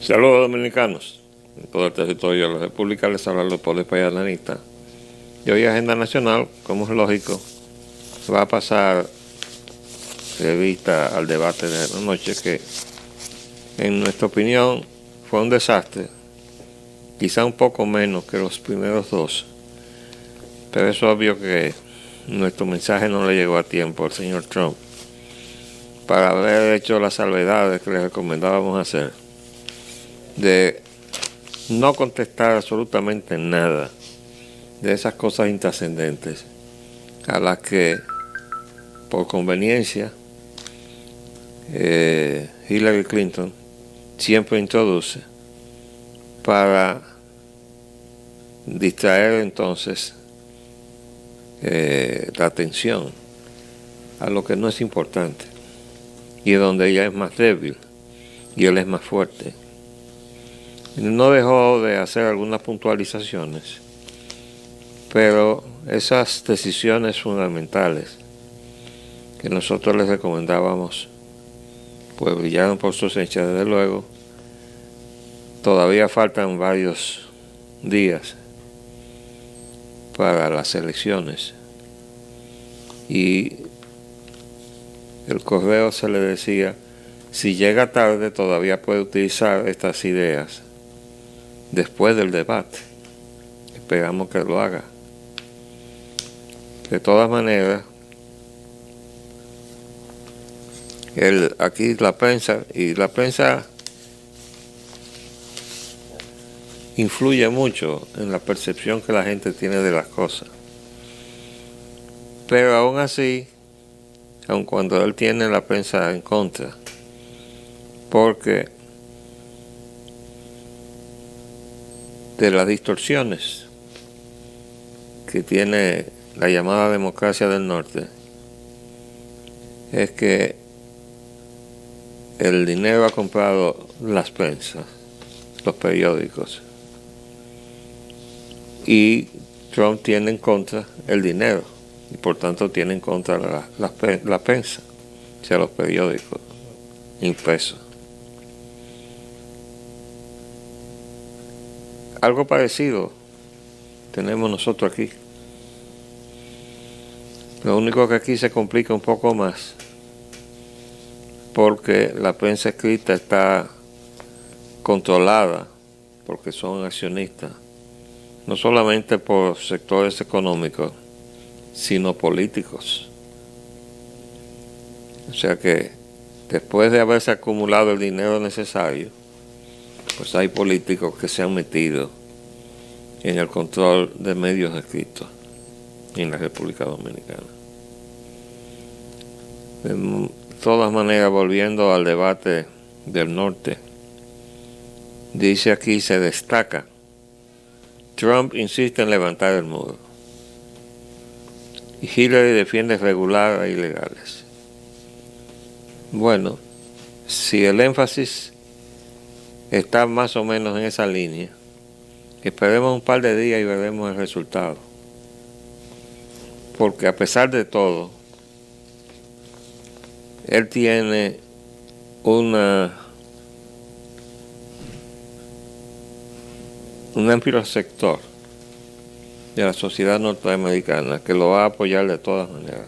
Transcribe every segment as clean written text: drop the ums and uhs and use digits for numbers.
Saludos dominicanos, en todo el territorio de la República. Les habla Leopoldo Payananita. Y hoy Agenda Nacional, como es lógico, va a pasar revista al debate de la noche, que en nuestra opinión fue un desastre, quizá un poco menos que los primeros dos, pero es obvio que nuestro mensaje no le llegó a tiempo al señor Trump para haber hecho las salvedades que le recomendábamos hacer, de no contestar absolutamente nada de esas cosas intrascendentes a las que por conveniencia Hillary Clinton siempre introduce para distraer entonces la atención a lo que no es importante y donde ella es más débil y él es más fuerte. No dejó de hacer algunas puntualizaciones, pero esas decisiones fundamentales que nosotros les recomendábamos pues brillaron por su ausencia. Desde luego todavía faltan varios días para las elecciones y el correo se le decía, si llega tarde todavía puede utilizar estas ideas después del debate. Esperamos que lo haga. De todas maneras, aquí la prensa influye mucho en la percepción que la gente tiene de las cosas. Pero aún así, aun cuando él tiene la prensa en contra, porque de las distorsiones que tiene la llamada democracia del norte, es que el dinero ha comprado las prensas, los periódicos, y Trump tiene en contra el dinero y por tanto tiene en contra la prensa, o sea, los periódicos impresos. Algo parecido tenemos nosotros aquí. Lo único que aquí se complica un poco más porque la prensa escrita está controlada, porque son accionistas, no solamente por sectores económicos, sino políticos. O sea que después de haberse acumulado el dinero necesario, pues hay políticos que se han metido en el control de medios escritos en la República Dominicana. De todas maneras, volviendo al debate del norte, dice aquí, se destaca, Trump insiste en levantar el muro y Hillary defiende regular e ilegales. Bueno, si el énfasis está más o menos en esa línea, esperemos un par de días y veremos el resultado. Porque a pesar de todo, él tiene un amplio sector de la sociedad norteamericana que lo va a apoyar de todas maneras.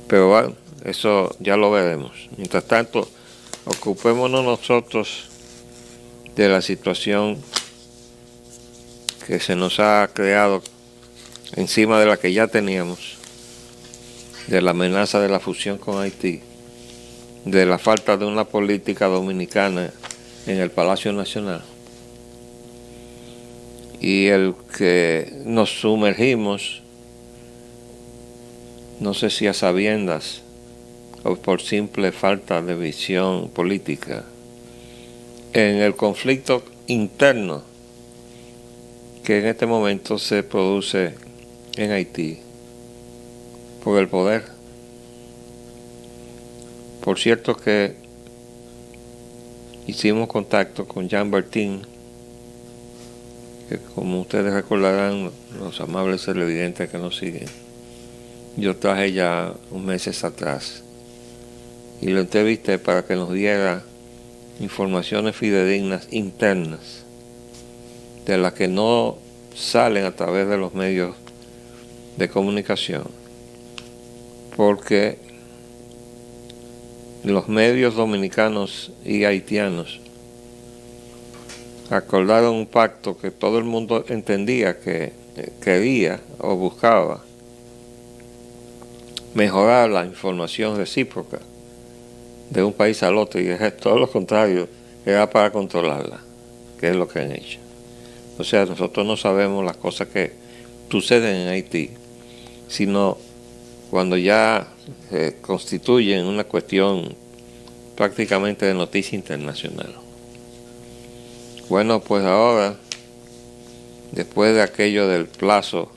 Pero bueno, eso ya lo veremos. Mientras tanto, ocupémonos nosotros de la situación que se nos ha creado encima de la que ya teníamos, de la amenaza de la fusión con Haití, de la falta de una política dominicana en el Palacio Nacional, y el que nos sumergimos, no sé si a sabiendas o por simple falta de visión política, en el conflicto interno que en este momento se produce en Haití por el poder. Por cierto que hicimos contacto con Jean Bertin, que como ustedes recordarán, los amables televidentes que nos siguen, yo traje ya unos meses atrás y lo entrevisté para que nos diera informaciones fidedignas internas, de las que no salen a través de los medios de comunicación, porque los medios dominicanos y haitianos acordaron un pacto que todo el mundo entendía que quería o buscaba mejorar la información recíproca de un país al otro, y es todo lo contrario, era para controlarla, que es lo que han hecho. O sea, nosotros no sabemos las cosas que suceden en Haití, sino cuando ya se constituyen una cuestión prácticamente de noticia internacional. Bueno, pues ahora, después de aquello del plazo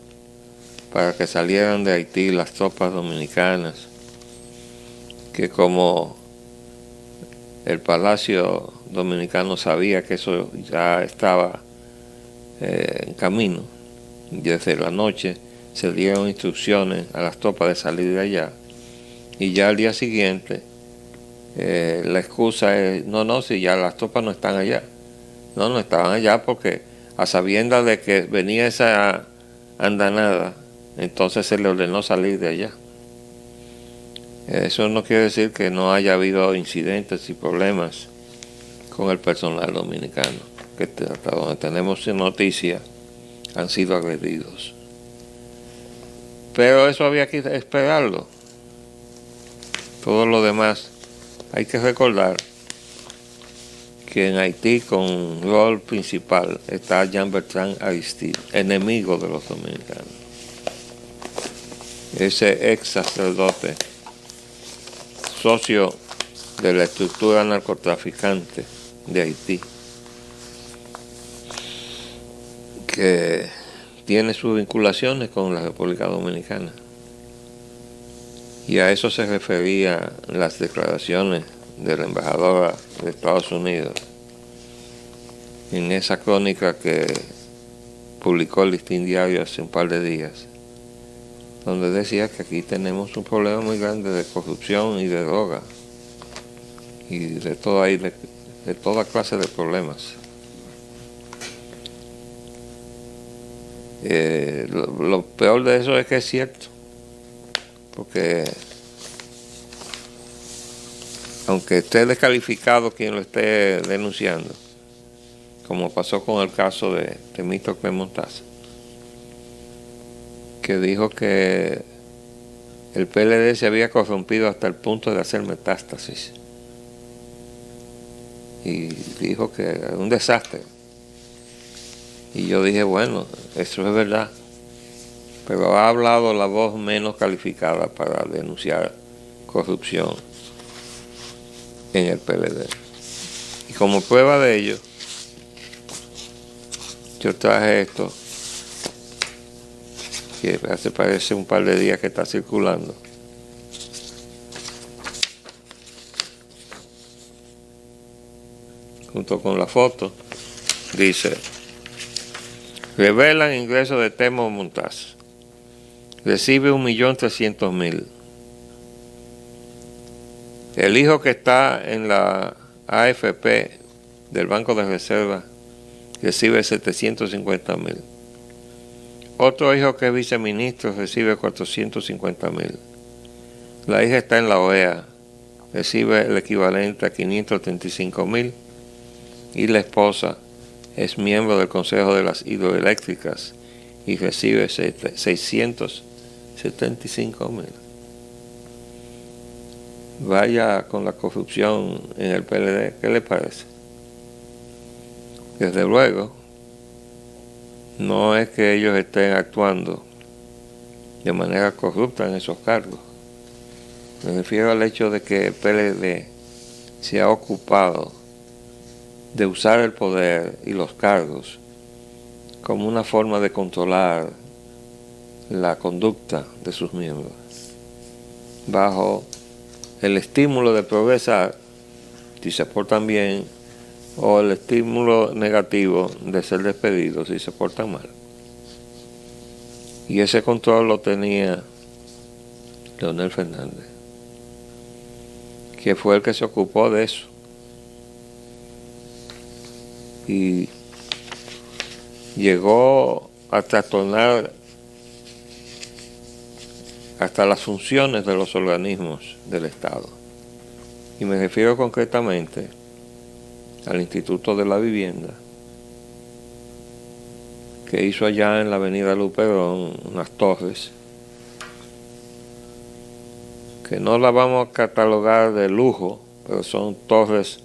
para que salieran de Haití las tropas dominicanas, que como el Palacio Dominicano sabía que eso ya estaba en camino, desde la noche se dieron instrucciones a las tropas de salir de allá, y ya al día siguiente la excusa es, no, si ya las tropas no están allá. No estaban allá porque a sabiendas de que venía esa andanada, entonces se le ordenó salir de allá. Eso no quiere decir que no haya habido incidentes y problemas con el personal dominicano, que hasta donde tenemos noticias han sido agredidos. Pero eso había que esperarlo. Todo lo demás hay que recordar que en Haití con rol principal está Jean-Bertrand Aristide, enemigo de los dominicanos. Ese ex sacerdote, socio de la estructura narcotraficante de Haití, que tiene sus vinculaciones con la República Dominicana. Y a eso se refería las declaraciones de la embajadora de Estados Unidos en esa crónica que publicó el Listín Diario hace un par de días, donde decía que aquí tenemos un problema muy grande de corrupción y de droga y de toda clase de problemas. Lo peor de eso es que es cierto, porque aunque esté descalificado quien lo esté denunciando, como pasó con el caso de Temístocles Montaz, que dijo que el PLD se había corrompido hasta el punto de hacer metástasis, y dijo que era un desastre. Y yo dije, bueno, eso es verdad, pero ha hablado la voz menos calificada para denunciar corrupción en el PLD. Y como prueba de ello, yo traje esto, que hace parece un par de días que está circulando. Junto con la foto, dice: revelan ingresos de Temo Montaz. Recibe 1.300.000. El hijo que está en la AFP del Banco de Reserva recibe 750.000. Otro hijo que es viceministro recibe 450.000. La hija está en la OEA, recibe el equivalente a 535.000. Y la esposa es miembro del Consejo de las Hidroeléctricas y recibe 675.000. Vaya con la corrupción en el PLD, ¿qué le parece? Desde luego, no es que ellos estén actuando de manera corrupta en esos cargos. Me refiero al hecho de que el PLD se ha ocupado de usar el poder y los cargos como una forma de controlar la conducta de sus miembros, bajo el estímulo de progresar si se portan bien, o el estímulo negativo de ser despedidos si se portan mal. Y ese control lo tenía Leonel Fernández, que fue el que se ocupó de eso. y llegó a trastornar hasta las funciones de los organismos del Estado. Y me refiero concretamente al Instituto de la Vivienda, que hizo allá en la avenida Luperón unas torres que no las vamos a catalogar de lujo, pero son torres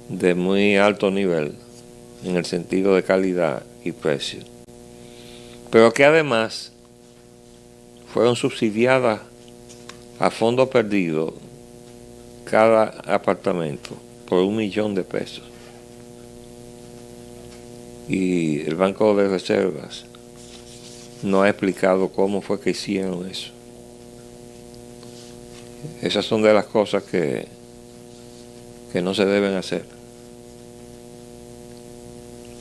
de muy alto nivel en el sentido de calidad y precio, pero que además fueron subsidiadas a fondo perdido cada apartamento por $1.000.000. Y el Banco de Reservas no ha explicado cómo fue que hicieron eso. Esas son de las cosas que no se deben hacer.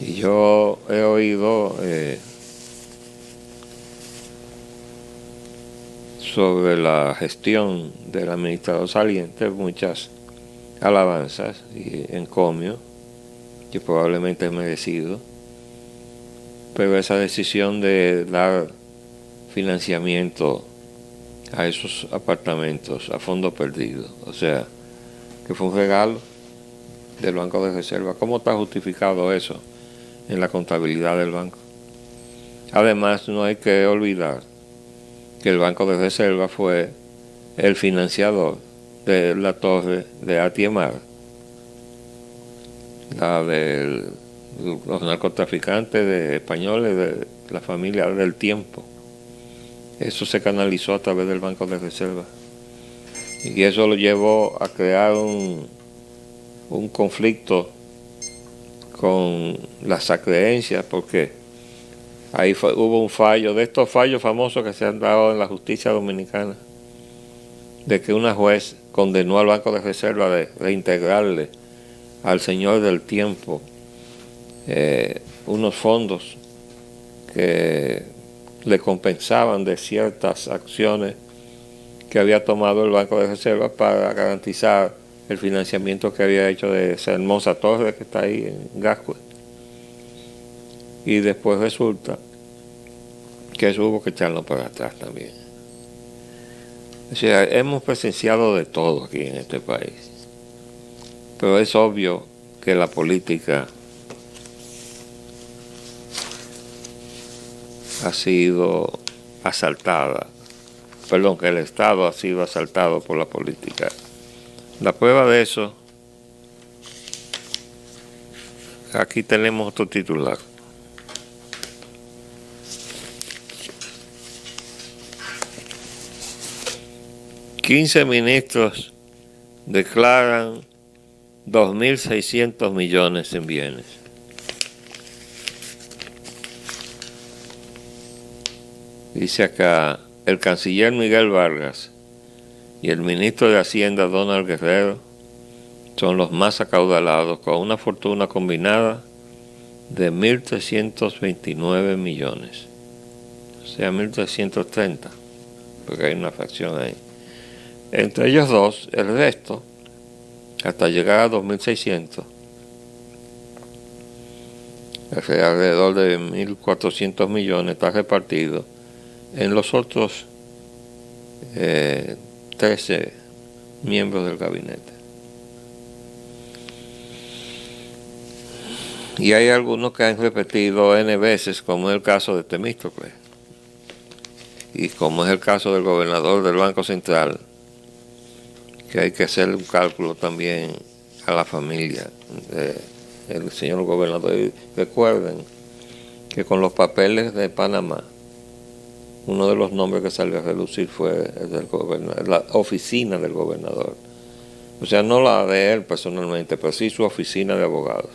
Y yo he oído sobre la gestión del administrador saliente muchas alabanzas y encomio, que probablemente es merecido, pero esa decisión de dar financiamiento a esos apartamentos a fondo perdido, o sea, que fue un regalo del Banco de Reserva, ¿cómo está justificado eso en la contabilidad del banco? Además, no hay que olvidar que el Banco de Reserva fue el financiador de la torre de Atiemar, la de los narcotraficantes de españoles de la familia del Tiempo. Eso se canalizó a través del Banco de Reserva y eso lo llevó a crear un conflicto con las acreencias, porque ahí hubo un fallo, de estos fallos famosos que se han dado en la justicia dominicana, de que una juez condenó al Banco de Reserva de reintegrarle al señor del Tiempo unos fondos que le compensaban de ciertas acciones que había tomado el Banco de Reserva para garantizar el financiamiento que había hecho de esa hermosa torre que está ahí en Gascue. Y después resulta que eso hubo que echarlo para atrás también. O sea, hemos presenciado de todo aquí en este país, pero es obvio que la política ha sido asaltada, que el Estado ha sido asaltado por la política. La prueba de eso, aquí tenemos otro titular. «15 ministros declaran 2.600 millones en bienes». Dice acá, el canciller Miguel Vargas y el ministro de Hacienda Donald Guerrero son los más acaudalados, con una fortuna combinada de 1.329 millones. O sea, 1.330, porque hay una fracción ahí. Entre ellos dos, el resto, hasta llegar a 2.600, alrededor de 1.400 millones, está repartido en los otros 13 miembros del gabinete. Y hay algunos que han repetido N veces, como es el caso de Temístocles, y como es el caso del gobernador del Banco Central, que hay que hacer un cálculo también a la familia del señor gobernador. Y recuerden que con los papeles de Panamá, uno de los nombres que salió a relucir fue el del gobernador, la oficina del gobernador. O sea, no la de él personalmente, pero sí su oficina de abogados.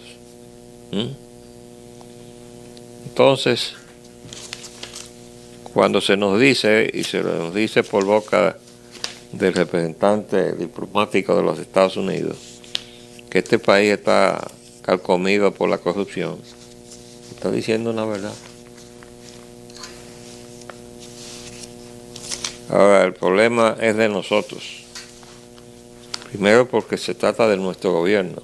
Entonces, cuando se nos dice, y se nos dice por boca del representante diplomático de los Estados Unidos, que este país está carcomido por la corrupción, está diciendo una verdad. Ahora, el problema es de nosotros. Primero porque se trata de nuestro gobierno.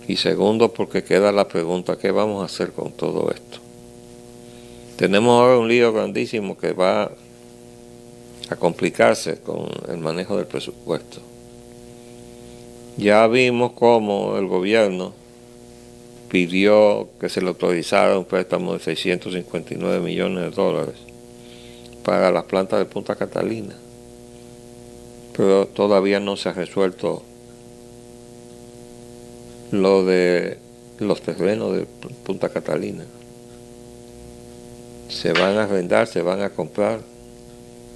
Y segundo, porque queda la pregunta, ¿qué vamos a hacer con todo esto? Tenemos ahora un lío grandísimo que va a complicarse con el manejo del presupuesto. Ya vimos cómo el gobierno pidió que se le autorizara un préstamo de 659 millones de dólares para las plantas de Punta Catalina, pero todavía no se ha resuelto lo de los terrenos de Punta Catalina. Se van a arrendar, se van a comprar,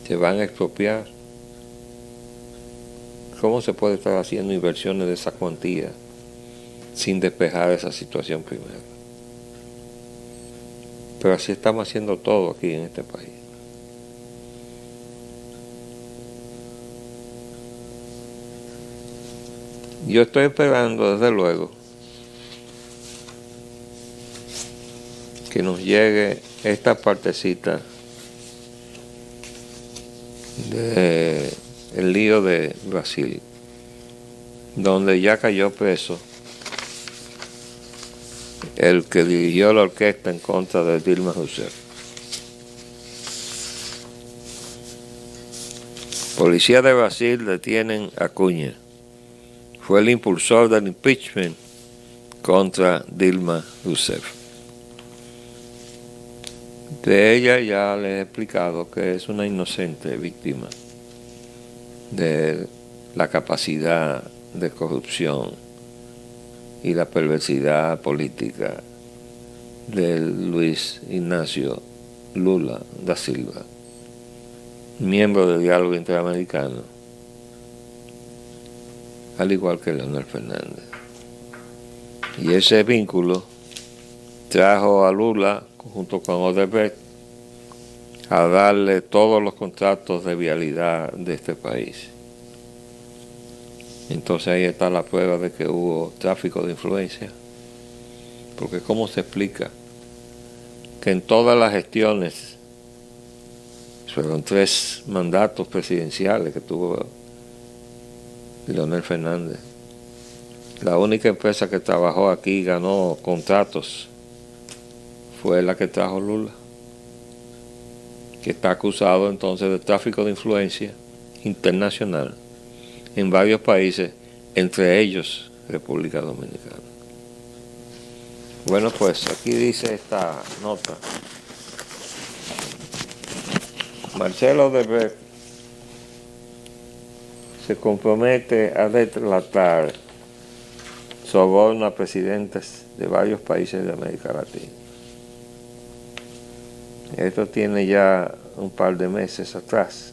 se van a expropiar. ¿Cómo se puede estar haciendo inversiones de esa cuantía sin despejar esa situación primero? Pero así estamos haciendo todo aquí en este país. Yo estoy esperando, desde luego, que nos llegue esta partecita del lío de Brasil, donde ya cayó preso el que dirigió la orquesta en contra de Dilma Rousseff. Policía de Brasil detienen a Cunha. Fue el impulsor del impeachment contra Dilma Rousseff. De ella ya les he explicado que es una inocente víctima de la capacidad de corrupción y la perversidad política de Luis Ignacio Lula da Silva, miembro del Diálogo Interamericano, al igual que Leonel Fernández. Y ese vínculo trajo a Lula, junto con Odebrecht, a darle todos los contratos de vialidad de este país. Entonces ahí está la prueba de que hubo tráfico de influencia. Porque ¿cómo se explica que en todas las gestiones, fueron 3 mandatos presidenciales que tuvo Leonel Fernández, la única empresa que trabajó aquí y ganó contratos fue la que trajo Lula, que está acusado entonces de tráfico de influencia internacional en varios países, entre ellos República Dominicana? Bueno, pues aquí dice esta nota. Marcelo Odebrecht se compromete a deslatar soborno a presidentes de varios países de América Latina. Esto tiene ya un par de meses atrás.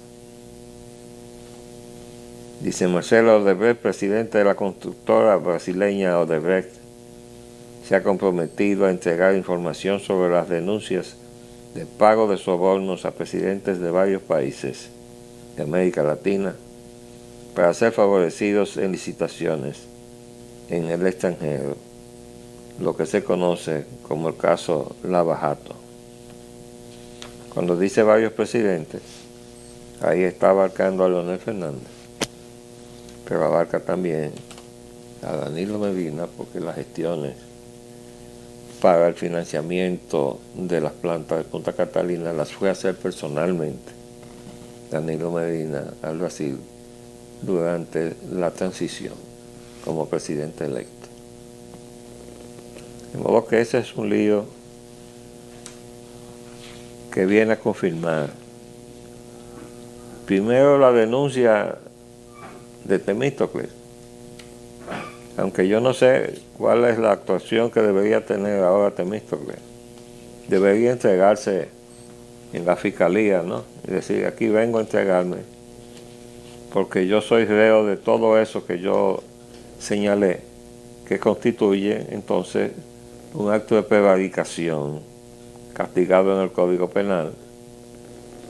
Dice Marcelo Odebrecht, presidente de la constructora brasileña Odebrecht, se ha comprometido a entregar información sobre las denuncias de pago de sobornos a presidentes de varios países de América Latina para ser favorecidos en licitaciones en el extranjero, lo que se conoce como el caso Lava Jato. Cuando dice varios presidentes, ahí está abarcando a Leonel Fernández, pero abarca también a Danilo Medina, porque las gestiones para el financiamiento de las plantas de Punta Catalina las fue a hacer personalmente Danilo Medina al Brasil durante la transición como presidente electo. De modo que ese es un lío que viene a confirmar primero la denuncia de Temístocles, aunque yo no sé cuál es la actuación que debería tener ahora Temístocles. Debería entregarse en la fiscalía, ¿no? Y decir, aquí vengo a entregarme, porque yo soy reo de todo eso que yo señalé, que constituye entonces un acto de prevaricación castigado en el Código Penal,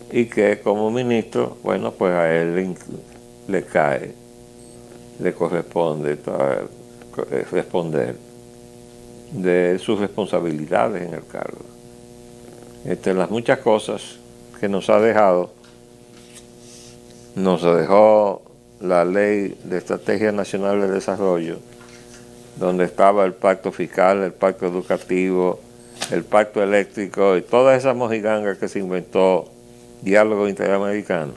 y que como ministro, bueno, pues a él le corresponde responder de sus responsabilidades en el cargo. Entre las muchas cosas que nos dejó la Ley de Estrategia Nacional de Desarrollo donde estaba el pacto fiscal, el pacto educativo, el pacto eléctrico y todas esas mojigangas que se inventó Diálogo Interamericano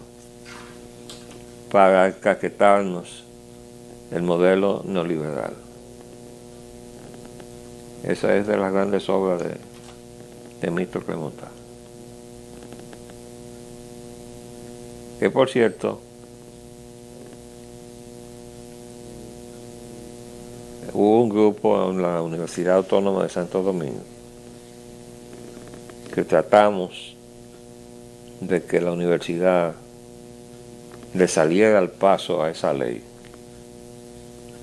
para caquetarnos el modelo neoliberal. Esa es de las grandes obras de Milton Clemente. Que por cierto, hubo un grupo en la Universidad Autónoma de Santo Domingo que tratamos de que la universidad le saliera al paso a esa ley,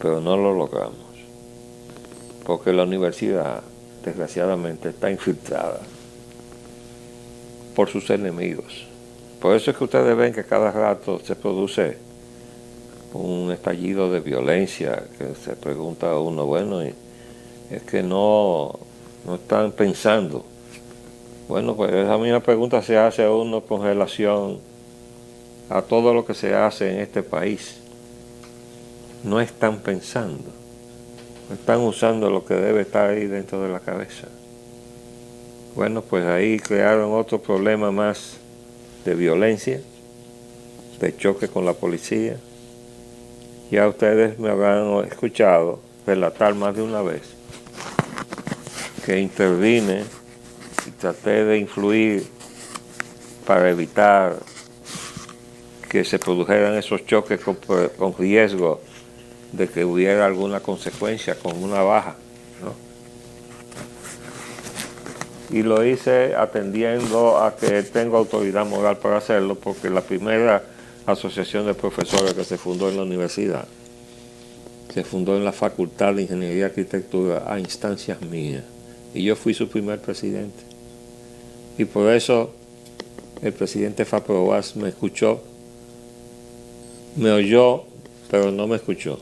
pero no lo logramos, porque la universidad desgraciadamente está infiltrada por sus enemigos. Por eso es que ustedes ven que cada rato se produce un estallido de violencia, que se pregunta a uno, bueno, es que no están pensando. Bueno, pues esa misma pregunta se hace a uno con relación a todo lo que se hace en este país. No están pensando, no están usando lo que debe estar ahí dentro de la cabeza. Bueno, pues ahí crearon otro problema más de violencia, de choque con la policía. Ya ustedes me habrán escuchado relatar más de una vez que intervine y traté de influir para evitar que se produjeran esos choques con riesgo de que hubiera alguna consecuencia con una baja, ¿no? Y lo hice atendiendo a que tengo autoridad moral para hacerlo, porque la primera asociación de profesores que se fundó en la universidad se fundó en la Facultad de Ingeniería y Arquitectura a instancias mías, y yo fui su primer presidente. Y por eso el presidente Faproas me escuchó, me oyó, pero no me escuchó.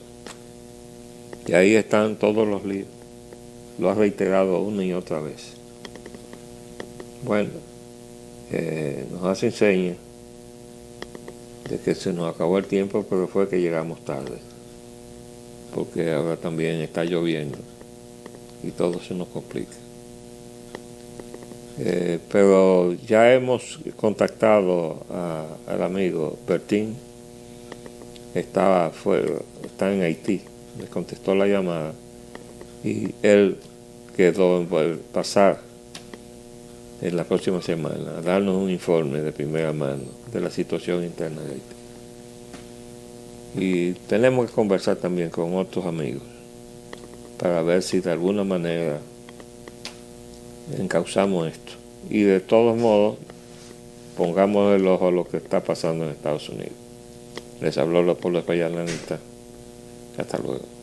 Y ahí están todos los líos. Lo ha reiterado una y otra vez. Bueno, nos hace señas de que se nos acabó el tiempo, pero fue que llegamos tarde, porque ahora también está lloviendo y todo se nos complica. Pero ya hemos contactado al amigo Bertín, está en Haití, me contestó la llamada y él quedó en pasar en la próxima semana a darnos un informe de primera mano de la situación interna de Haití. Y tenemos que conversar también con otros amigos para ver si de alguna manera encauzamos esto. Y de todos modos, pongamos el ojo a lo que está pasando en Estados Unidos. Les habló Leopoldo Espaillat Lanista. Hasta luego.